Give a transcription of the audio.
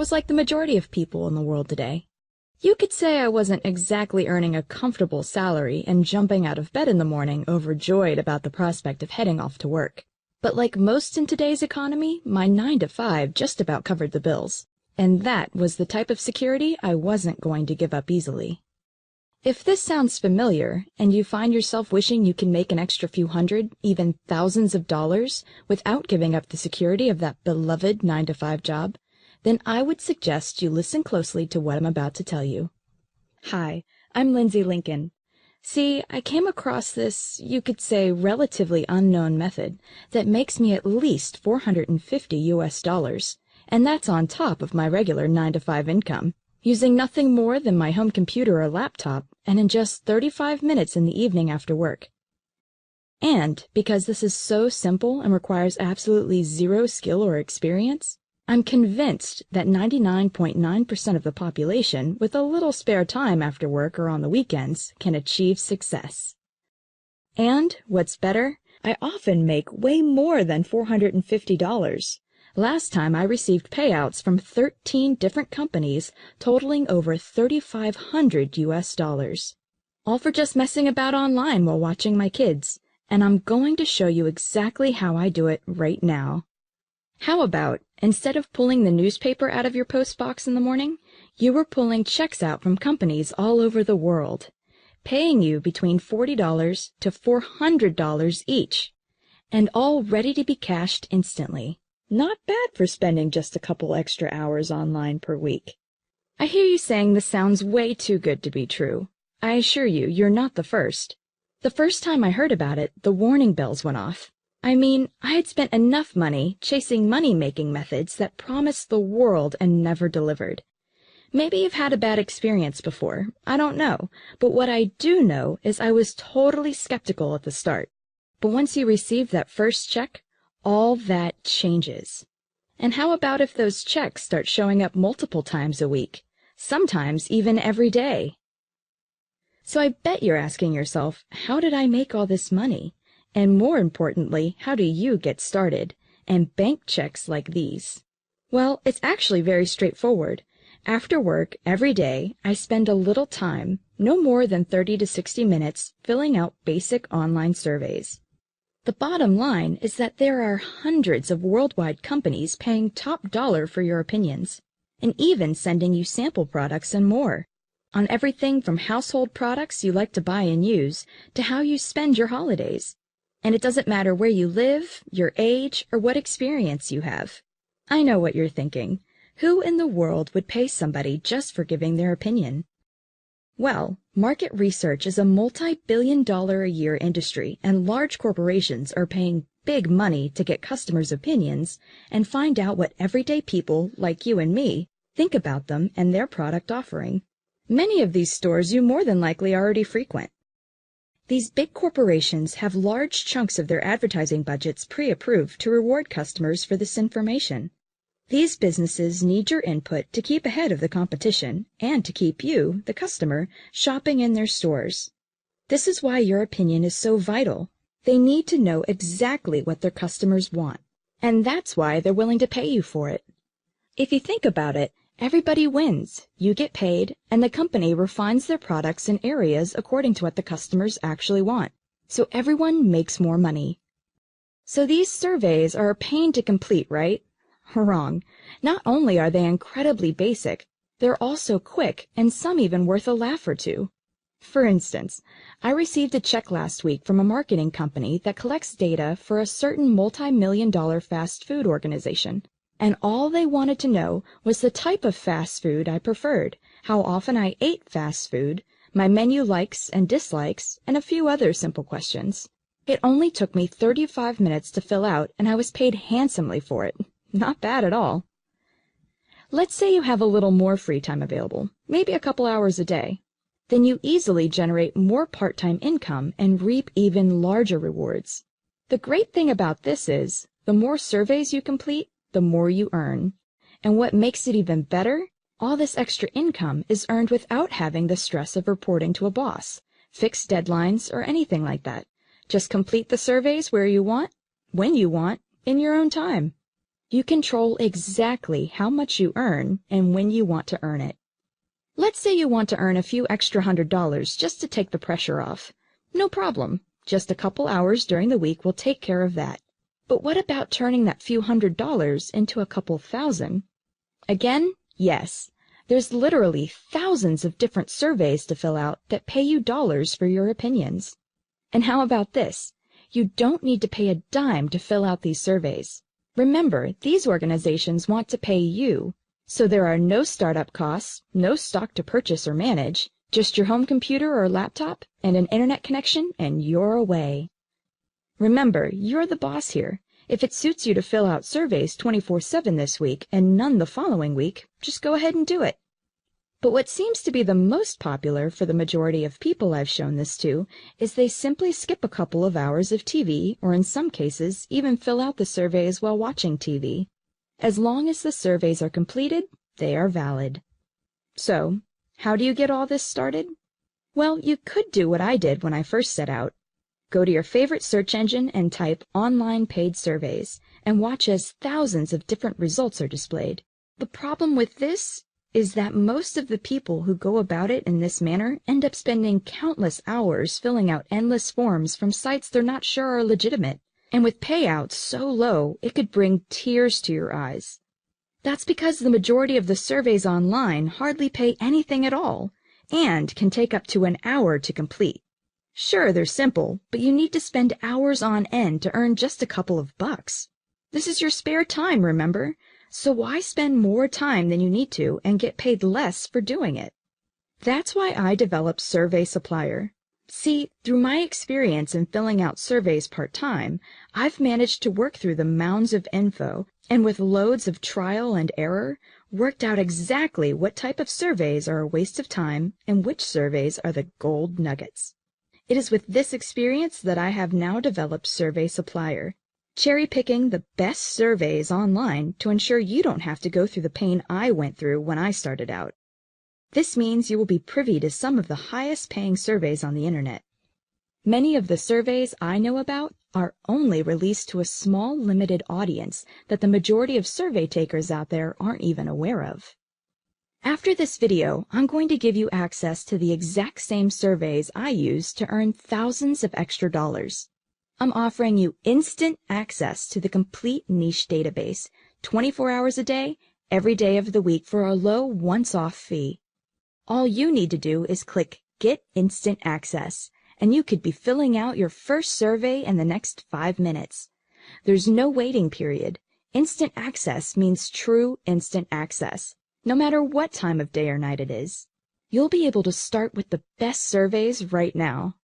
was like the majority of people in the world today. You could say I wasn't exactly earning a comfortable salary and jumping out of bed in the morning overjoyed about the prospect of heading off to work. But like most in today's economy, my 9 to 5 just about covered the bills. And that was the type of security I wasn't going to give up easily. If this sounds familiar, and you find yourself wishing you can make an extra few hundred, even thousands of dollars without giving up the security of that beloved 9 to 5 job, then I would suggest you listen closely to what I'm about to tell you. Hi, I'm Lindsay Lincoln. See, I came across this, you could say, relatively unknown method that makes me at least $450, and that's on top of my regular 9 to 5 income, using nothing more than my home computer or laptop, and in just 35 minutes in the evening after work. And because this is so simple and requires absolutely zero skill or experience, I'm convinced that 99.9% of the population with a little spare time after work or on the weekends can achieve success. And, what's better, I often make way more than $450. Last time I received payouts from 13 different companies totaling over $3,500, all for just messing about online while watching my kids, and I'm going to show you exactly how I do it right now. How about, instead of pulling the newspaper out of your postbox in the morning, you were pulling checks out from companies all over the world, paying you between $40 to $400 each, and all ready to be cashed instantly. Not bad for spending just a couple extra hours online per week. I hear you saying this sounds way too good to be true. I assure you, you're not the first. The first time I heard about it, the warning bells went off. I mean, I had spent enough money chasing money-making methods that promised the world and never delivered. Maybe you've had a bad experience before. I don't know. But what I do know is I was totally skeptical at the start. But once you receive that first check, all that changes. And how about if those checks start showing up multiple times a week, sometimes even every day? So I bet you're asking yourself, how did I make all this money? And more importantly, how do you get started and bank checks like these? Well, it's actually very straightforward. After work, every day, I spend a little time, no more than 30 to 60 minutes, filling out basic online surveys. The bottom line is that there are hundreds of worldwide companies paying top dollar for your opinions, and even sending you sample products and more, on everything from household products you like to buy and use to how you spend your holidays. And it doesn't matter where you live, your age, or what experience you have. I know what you're thinking. Who in the world would pay somebody just for giving their opinion? Well, market research is a multi-billion-dollar-a-year industry, and large corporations are paying big money to get customers' opinions and find out what everyday people, like you and me, think about them and their product offering. Many of these stores you more than likely already frequent. These big corporations have large chunks of their advertising budgets pre-approved to reward customers for this information. These businesses need your input to keep ahead of the competition and to keep you, the customer, shopping in their stores. This is why your opinion is so vital. They need to know exactly what their customers want, and that's why they're willing to pay you for it. If you think about it, everybody wins. You get paid, and the company refines their products in areas according to what the customers actually want. So everyone makes more money. So these surveys are a pain to complete, right? Wrong. Not only are they incredibly basic, they're also quick and some even worth a laugh or two. For instance, I received a check last week from a marketing company that collects data for a certain multi-million-dollar fast food organization. And all they wanted to know was the type of fast food I preferred, how often I ate fast food, my menu likes and dislikes, and a few other simple questions. It only took me 35 minutes to fill out, and I was paid handsomely for it. Not bad at all. Let's say you have a little more free time available, maybe a couple hours a day. Then you easily generate more part-time income and reap even larger rewards. The great thing about this is, the more surveys you complete, the more you earn. And what makes it even better, all this extra income is earned without having the stress of reporting to a boss, fixed deadlines, or anything like that. Just complete the surveys where you want, when you want, in your own time. You control exactly how much you earn and when you want to earn it. Let's say you want to earn a few extra $100 just to take the pressure off. No problem. Just a couple hours during the week will take care of that. But what about turning that few $100s into a couple thousand? Again, yes. There's literally thousands of different surveys to fill out that pay you dollars for your opinions. And how about this? You don't need to pay a dime to fill out these surveys. Remember, these organizations want to pay you, so there are no startup costs, no stock to purchase or manage, just your home computer or laptop and an internet connection, and you're away. Remember, you're the boss here. If it suits you to fill out surveys 24/7 this week and none the following week, just go ahead and do it. But what seems to be the most popular for the majority of people I've shown this to is they simply skip a couple of hours of TV, or in some cases, even fill out the surveys while watching TV. As long as the surveys are completed, they are valid. So, how do you get all this started? Well, you could do what I did when I first set out. Go to your favorite search engine and type online paid surveys, and watch as thousands of different results are displayed. The problem with this is that most of the people who go about it in this manner end up spending countless hours filling out endless forms from sites they're not sure are legitimate, and with payouts so low it could bring tears to your eyes. That's because the majority of the surveys online hardly pay anything at all, and can take up to an hour to complete. Sure, they're simple, but you need to spend hours on end to earn just a couple of bucks. This is your spare time, remember? So why spend more time than you need to and get paid less for doing it? That's why I developed Survey Supplier. See, through my experience in filling out surveys part-time, I've managed to work through the mounds of info and with loads of trial and error, worked out exactly what type of surveys are a waste of time and which surveys are the gold nuggets. It is with this experience that I have now developed Survey Supplier, cherry-picking the best surveys online to ensure you don't have to go through the pain I went through when I started out. This means you will be privy to some of the highest-paying surveys on the internet. Many of the surveys I know about are only released to a small, limited audience that the majority of survey takers out there aren't even aware of. After this video, I'm going to give you access to the exact same surveys I use to earn thousands of extra dollars. I'm offering you instant access to the complete niche database, 24 hours a day, every day of the week for a low once-off fee. All you need to do is click Get Instant Access, and you could be filling out your first survey in the next 5 minutes. There's no waiting period. Instant access means true instant access, no matter what time of day or night it is. You'll be able to start with the best surveys right now.